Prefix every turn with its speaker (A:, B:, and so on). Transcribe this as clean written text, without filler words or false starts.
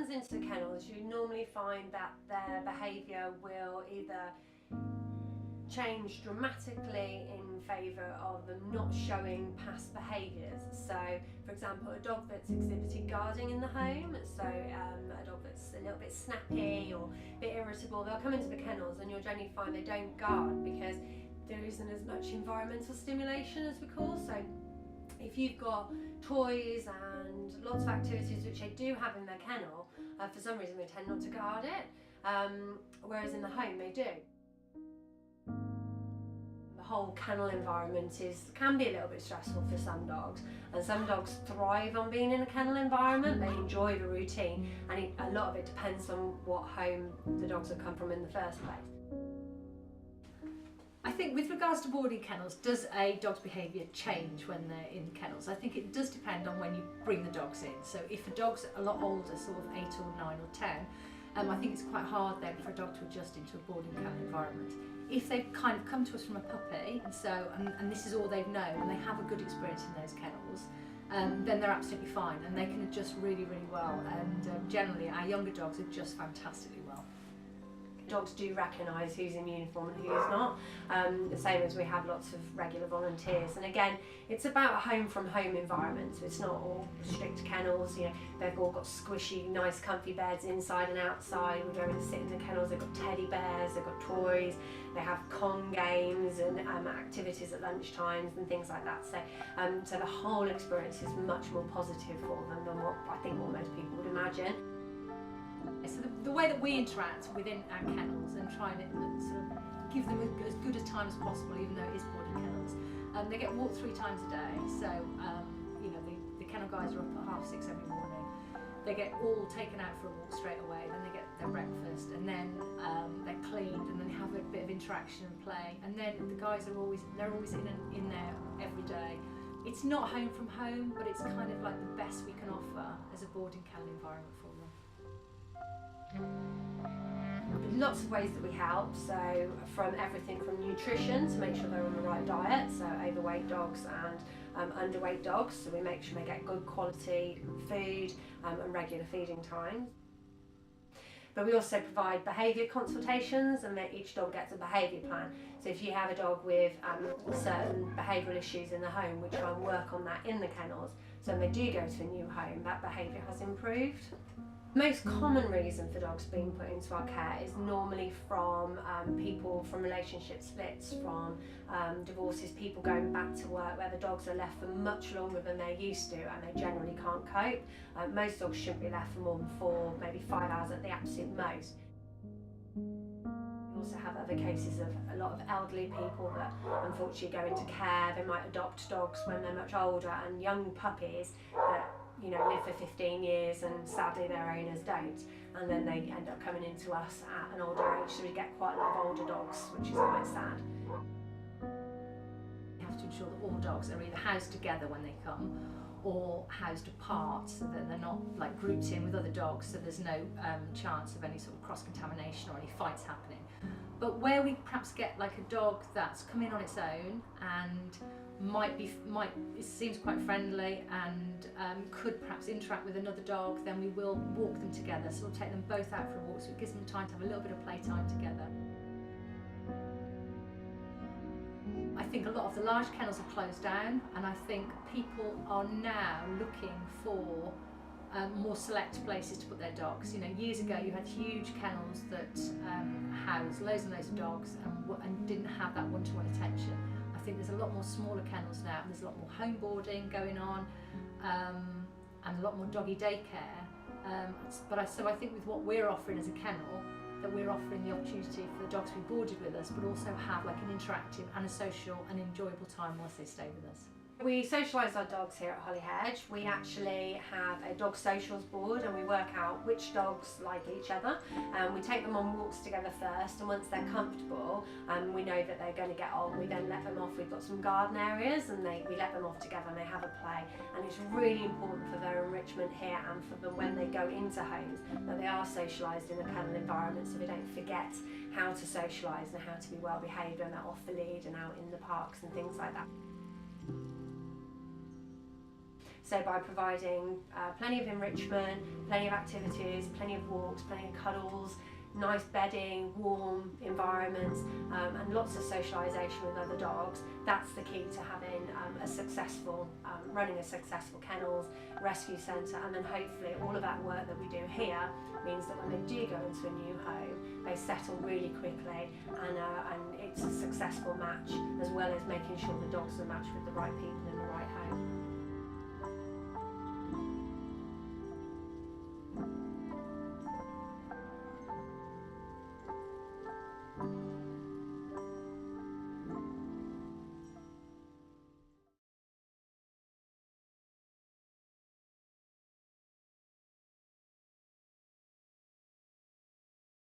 A: comes into the kennels, you normally find that their behaviour will either change dramatically in favour of them not showing past behaviours. So, for example, a dog that's exhibiting guarding in the home, so a dog that's a little bit snappy or a bit irritable, they'll come into the kennels and you'll generally find they don't guard because there isn't as much environmental stimulation as we call. So if you've got toys and lots of activities which they do have in their kennel, for some reason they tend not to guard it, whereas in the home they do. The whole kennel environment can be a little bit stressful for some dogs, and some dogs thrive on being in a kennel environment. They enjoy the routine, and a lot of it depends on what home the dogs have come from in the first place.
B: I think with regards to boarding kennels, does a dog's behaviour change when they're in kennels? I think it does depend on when you bring the dogs in. So if a dog's a lot older, sort of 8 or 9 or 10, I think it's quite hard then for a dog to adjust into a boarding kennel environment. If they've kind of come to us from a puppy, and this is all they've known, and they have a good experience in those kennels, then they're absolutely fine, and they can adjust really, really well. And generally, our younger dogs adjust fantastically well.
A: Dogs do recognise who's in uniform and who's not, the same as we have lots of regular volunteers. And again, it's about a home from home environment, so it's not all strict kennels. You know, they've all got squishy, nice comfy beds inside and outside. We go and sit in the kennels, they've got teddy bears, they've got toys, they have con games and activities at lunch times and things like that. So the whole experience is much more positive for them than what I think what most people would imagine.
B: So the way that we interact within our kennels and trying to sort of give them as good a time as possible, even though it is boarding kennels, they get walked 3 times a day. So you know, the kennel guys are up at 6:30 every morning. They get all taken out for a walk straight away. Then they get their breakfast, and then they're cleaned, and then have a bit of interaction and play. And then the guys are always in there every day. It's not home from home, but it's kind of like the best we can offer as a boarding kennel environment for them.
A: Lots of ways that we help, so from everything from nutrition to make sure they're on the right diet, so overweight dogs and underweight dogs, so we make sure they get good quality food and regular feeding times. But we also provide behaviour consultations, and each dog gets a behaviour plan. So if you have a dog with certain behavioural issues in the home, we try and work on that in the kennels, so when they do go to a new home, that behaviour has improved. Most common reason for dogs being put into our care is normally from people from relationship splits, from divorces, people going back to work where the dogs are left for much longer than they're used to and they generally can't cope. Most dogs shouldn't be left for more than 4, maybe 5 hours at the absolute most. We also have other cases of a lot of elderly people that unfortunately go into care. They might adopt dogs when they're much older, and young puppies that live for 15 years and sadly their owners don't, and then they end up coming into us at an older age, so we get quite a lot of older dogs, which is quite sad.
B: You have to ensure that all dogs are either housed together when they come or housed apart, so that they're not like grouped in with other dogs, so there's no chance of any sort of cross-contamination or any fights happening. But where we perhaps get like a dog that's come in on its own and it seems quite friendly and could perhaps interact with another dog, then we will walk them together. So we'll take them both out for a walk, so it gives them time to have a little bit of playtime together. I think a lot of the large kennels have closed down, and I think people are now looking for more select places to put their dogs. You know, years ago you had huge kennels that housed loads and loads of dogs and didn't have that one-to-one attention. I think there's a lot more smaller kennels now, and there's a lot more home boarding going on, and a lot more doggy daycare. So I think with what we're offering as a kennel, that we're offering the opportunity for the dogs to be boarded with us, but also have like an interactive and a social and enjoyable time whilst they stay with us.
A: We socialise our dogs here at Holyhedge. We actually have a dog socials board, and we work out which dogs like each other. We take them on walks together first, and once they're comfortable and we know that they're going to get on, we then let them off. We've got some garden areas, and we let them off together and they have a play. And it's really important for their enrichment here and for them when they go into homes that they are socialised in a kennel environment, so they don't forget how to socialise and how to be well behaved when they're off the lead and out in the parks and things like that. So by providing plenty of enrichment, plenty of activities, plenty of walks, plenty of cuddles, nice bedding, warm environments, and lots of socialisation with other dogs, that's the key to having a successful, running a successful kennels, rescue centre, and then hopefully all of that work that we do here means that when they do go into a new home, they settle really quickly, and it's a successful match, as well as making sure the dogs are matched with the right people in the right home.